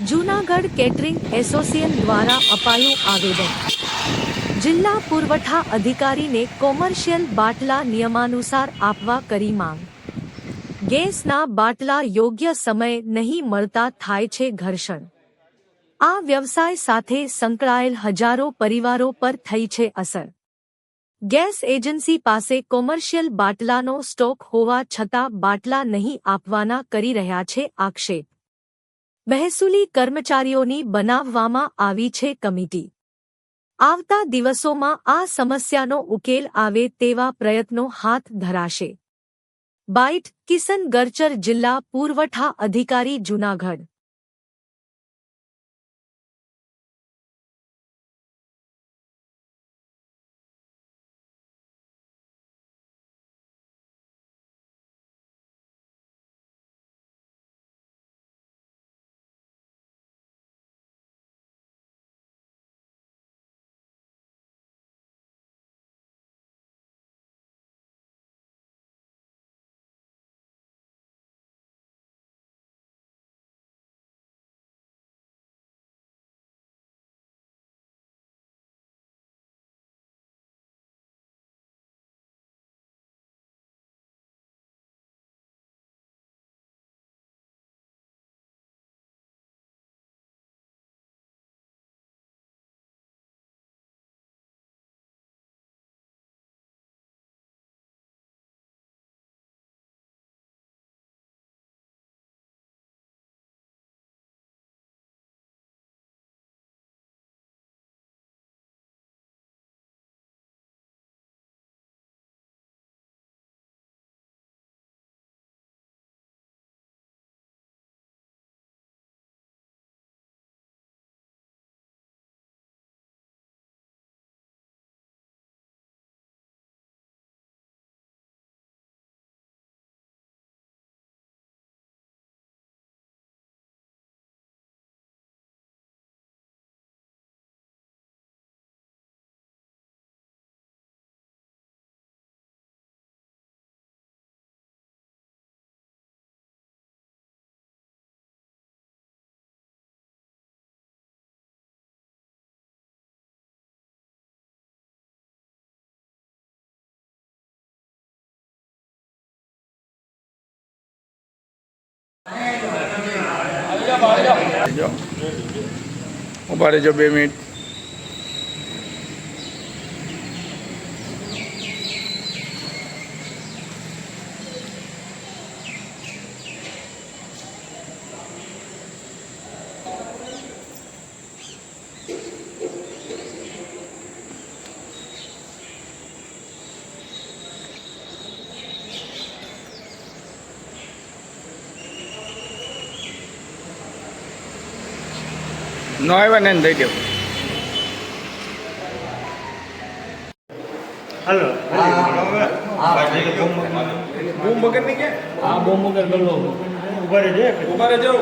Junagadh catering association દ્વારા અપાયું આવેદન। જિલ્લા પુરવઠા અધિકારીને કોમર્શિયલ બાટલા નિયમાનુસાર આપવા કરી માંગ। ગેસના બાટલા યોગ્ય સમયે નહીં મળતા થાય છે ઘર્ષણ। આ વ્યવસાય સાથે સંકળાયેલ હજારો પરિવારો પર થઈ છે અસર। ગેસ એજન્સી પાસે કોમર્શિયલ બાટલાનો સ્ટોક હોવા છતાં બાટલા નહીં આપવાના કરી રહ્યા છે આક્ષેપ। મહેસૂલી કર્મચારીઓની બનાવવામાં આવી છે કમિટી। આવતા દિવસોમાં આ સમસ્યાનો ઉકેલ આવે તેવા પ્રયત્નો હાથ ધરાશે। બાઇટ કિશન ગરચર, જિલ્લા પુરવઠા અધિકારી, જૂનાગઢ। ઉભા રહેજો 2 મિનિટ। નો આવ્યા ને દઈ દેવું। हेलो બૂમ વગર ની કે हाँ बोम कर लो ऊपर है ઉભા રહેજો।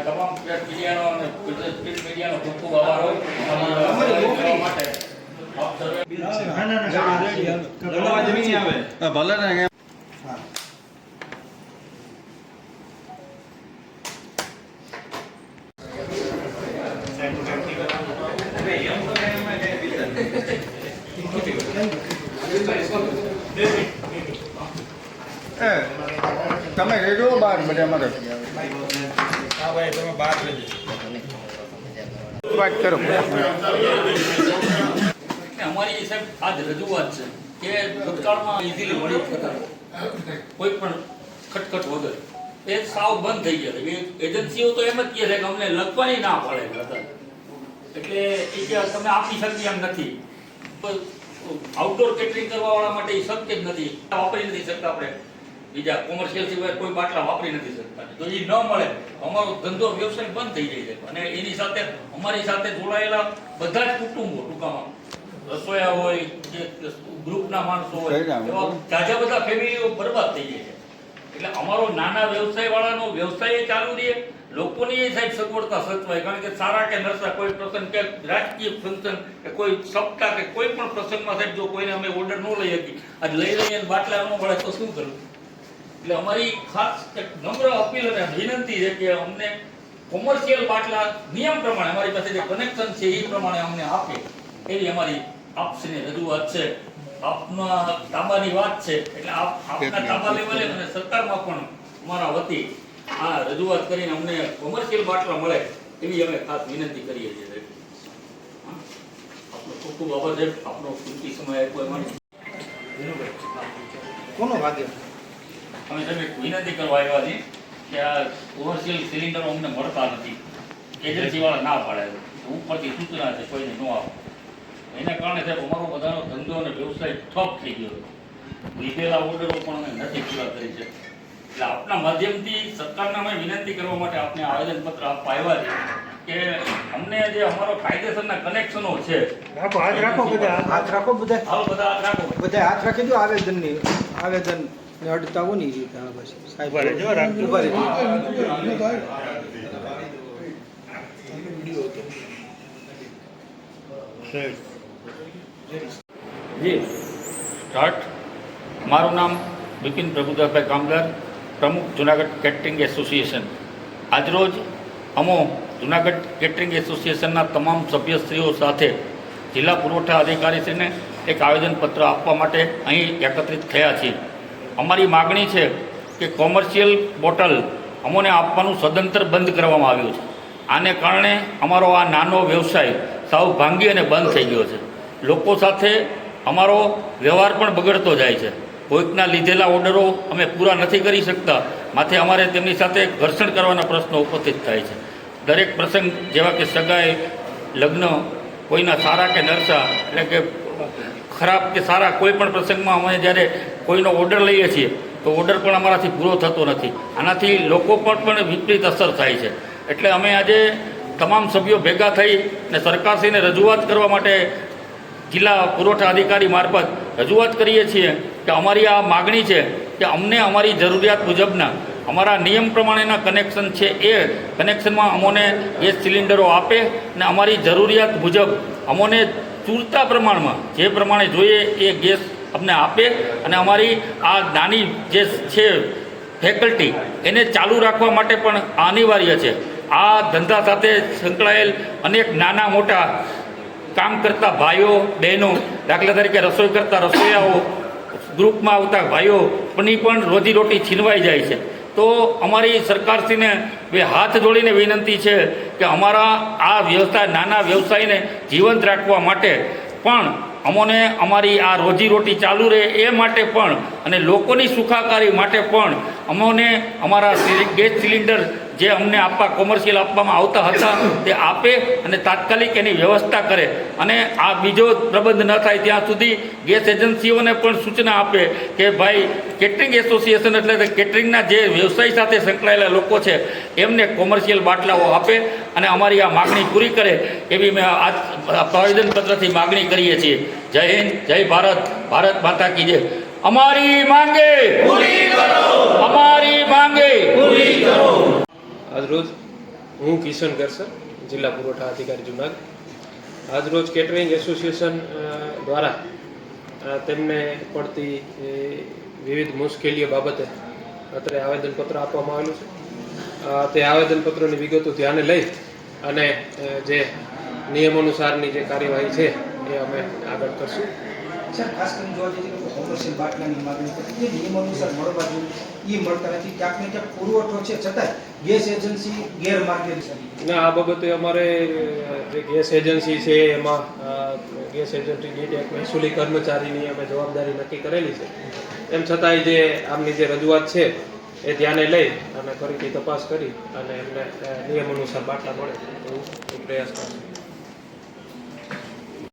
તમામ પ્રેસ મીડિયાનો અને પ્રિન્ટ મીડિયાનો ખૂબ ખૂબ આભાર હોય માટે આપ સર્વે ભલે ને તમે રેજો બાર બધા અમારે હા ભાઈ તમે બહાર રહેજો. વાત કરો અમારી સાહેબ આ જ રજૂઆત છે કે ભૂતકાળમાં ઇઝીલી મળી શકાય કોઈ પણ ખટખટ વગર એ સાવ બંધ થઈ ગયા છે. એજન્સીઓ તો એમ જ કહે છે કે અમને લખવાની ના પડે હતા, એટલે એ કે તમે આપી શકીએ એમ નથી. આઉટડોર કેટરિંગ કરવા વાળા માટે એ શક્ય જ નથી, વાપરી નથી શકતા. આપણે બીજા કોમર્શિયલ સિવાય કોઈ બાટલા વાપરી નથી શકતા. તો એ ન મળે અમારો ધંધો વ્યવસાય બંધ થઈ જાય છે. અને એની સાથે અમારી સાથે જોડાયેલા બધા જ કુટુંબો, ટૂંકામાં રસોયા હોય કે ગ્રુપના માણસો હોય, એવા જાજા બધા ફેમિલીઓ બરબાદ થઈ જાય છે. એટલે અમારો નાના વ્યવસાય વાળાનો વ્યવસાય ચાલુ રહે, લોકોની એ સાહેબ સગવડતા સચવાય. કારણ કે સારા કે નરસા કોઈ પ્રસંગ કે રાજકીય ફંક્શન કે કોઈ સપ્તાહ કે કોઈ પણ પ્રસંગમાં સાહેબ જો કોઈને અમે ઓર્ડર ન લઈ શકીએ, આજ લઈ લઈએ બાટલા ન મળે તો શું કરવું? એટલે અમારી ખાસ એક નમ્ર અપીલ અને વિનંતી છે કે અમને કોમર્શિયલ બાટલા નિયમ પ્રમાણે અમારી પાસે જે કનેક્શન છે એ પ્રમાણે અમને આપે, એવી અમારી આપશ્રીને રજૂઆત છે. આપના તાબાની વાત છે, એટલે આપના તાબા લેવલે અને સરકારમાં પણ અમારા વતી આ રજૂઆત કરીને અમને કોમર્શિયલ બાટલા મળે એવી અમે ખાસ વિનંતી કરીએ છીએ. આપનો ખૂબ ખૂબ આભાર છે, આપનો કિંમતી સમય આપ્યો એમાં. કોનો વાગ્યો? અમે સાહેબ વિનંતી કરવા આવ્યા છીએ કે આ કોમર્શિયલ સિલિન્ડરો અમને મળતા નથી. એજન્સી વાળા ના પાડે, ઉપરથી સૂચના છે કોઈને ન આપે. એના કારણે સાહેબ અમારો બધાનો ધંધો અને વ્યવસાય ઠપ થઈ ગયો. લીધેલા ઓર્ડરો પણ અમે નથી પૂરા કરી છે. એટલે આપના માધ્યમથી સરકારને અમે વિનંતી કરવા માટે આપને આવેદનપત્ર આપવા આવ્યા છે કે અમને જે અમારો કાયદેસરના કનેક્શનો છે. રાખો, હાથ રાખો બધા, હાથ રાખો બધા. હાલ બધા હાથ રાખો. બધા હાથ રાખી દો. આવેદન ને અડતા હોય ને એ રીતે. હા બસ સાહેબ ઉભા રહેજો. જી સ્ટાર્ટ. મારું નામ બિપિન પ્રભુદાસભાઈ કામદાર, પ્રમુખ જુનાગઢ કેટરિંગ એસોસિએશન. આજરોજ અમો જુનાગઢ કેટરિંગ એસોસિએશનના તમામ સભ્યશ્રીઓ સાથે જિલ્લા પુરવઠા અધિકારીશ્રીને એક આવેદનપત્ર આપવા માટે અહીં એકત્રિત થયા છીએ. અમારી માગણી છે કે કોમર્શિયલ બોટલ અમોને આપવાનું સદંતર બંધ કરવામાં આવ્યું છે. આને કારણે અમારો આ નાનો વ્યવસાય સાવ ભાંગી અને બંધ થઈ ગયો છે. લોકો સાથે અમારો વ્યવહાર પણ બગડતો જાય છે. કોઈકના લીધેલા ઓર્ડરો અમે પૂરા નથી કરી શકતા, માથે અમારે તેમની સાથે ઘર્ષણ કરવાના પ્રશ્નો ઉપસ્થિત થાય છે. દરેક પ્રસંગ જેવા કે સગાઈ, લગ્ન, કોઈના સારા કે નરસા, એટલે કે ખરાબ કે સારા કોઈ પણ પ્રસંગમાં અમે જ્યારે કોઈનો ઓર્ડર લઈએ છીએ તો ઓર્ડર પણ અમારાથી પૂરો થતો નથી. આનાથી લોકો પર પણ વિપરીત અસર થાય છે. એટલે અમે આજે તમામ સભ્યો ભેગા થઈ અને સરકારશ્રીને રજૂઆત કરવા માટે જિલ્લા પુરવઠા અધિકારી મારફત રજૂઆત કરીએ છીએ કે અમારી આ માગણી છે કે અમને અમારી જરૂરિયાત મુજબના અમારા નિયમ પ્રમાણેના કનેક્શન છે એ કનેક્શનમાં અમોને ગેસ સિલિન્ડરો આપે અને અમારી જરૂરિયાત મુજબ અમોને પૂરતા પ્રમાણમાં જે પ્રમાણે જોઈએ એ ગેસ અમને આપે અને અમારી આ નાની જે છે ફેકલ્ટી એને ચાલુ રાખવા માટે પણ અનિવાર્ય છે. આ ધંધા સાથે સંકળાયેલ અનેક નાના મોટા કામ કરતા ભાઈઓ બહેનો, દાખલા તરીકે રસોઈ કરતા રસોઈયાઓ, ગ્રુપમાં આવતા ભાઈઓની પણ રોજીરોટી છીનવાઈ જાય છે. તો અમારી સરકારશ્રીને બે હાથ જોડીને વિનંતી છે કે અમારા આ વ્યવસાય નાના વ્યવસાયને જીવંત રાખવા માટે પણ અમોને અમારી આ રોજીરોટી ચાલુ રહે એ માટે પણ અને લોકોની સુખાકારી માટે પણ અમોને અમારા ગેસ સિલિન્ડર જે અમને આપવા કોમર્શિયલ આપવામાં આવતા હતા તે આપે અને તાત્કાલિક એની વ્યવસ્થા કરે અને આ બીજો પ્રબંધ ન થાય ત્યાં સુધી ગેસ એજન્સીઓને પણ સૂચના આપે કે ભાઈ કેટરિંગ એસોસિએશન એટલે કેટરિંગના જે વ્યવસાય સાથે સંકળાયેલા લોકો છે એમને કોમર્શિયલ બાટલાઓ આપે અને અમારી આ માગણી પૂરી કરે એવી મેં આ આવેદનપત્રથી માગણી કરીએ છીએ. જય હિન્દ, જય ભારત, ભારત માતા કી જય. અમારી માંગે પૂરી કરો, અમારી માંગે પૂરી કરો. આજરોજ હું કિશન ગરસર, જિલ્લા પુરવઠા અધિકારી જુનાગઢ. આજરોજ કેટરિંગ એસોસિએશન દ્વારા તેમને પડતી વિવિધ મુશ્કેલીઓ બાબતે અત્રે આવેદનપત્ર આપવામાં આવેલું છે. તે આવેદનપત્રની વિગતો ધ્યાને લઈ અને જે નિયમાનુસારની જે કાર્યવાહી છે એ અમે આગળ કરશું. ખાસ કરીને જોવા જઈએ તો કોમર્શિયલ બાટલાની માગણી કરી જે નિયમ અનુસાર મળવા જોઈએ એ મળતા નથી. ક્યાંક ને ક્યાંક પુરવઠો છે છતાંય ગેસ એજન્સી ગેરમાર્ગે છે. ના, આ બાબતે અમારે જે ગેસ એજન્સી છે એમાં ગેસ એજન્સી દીઠ એક મહેસૂલી કર્મચારીની અમે જવાબદારી નક્કી કરેલી છે. એમ છતાંય જે આમની જે રજૂઆત છે એ ધ્યાને લઈ અને ફરીથી તપાસ કરી અને એમને નિયમ અનુસાર બાટલા મળે એવું પ્રયાસ કરશે.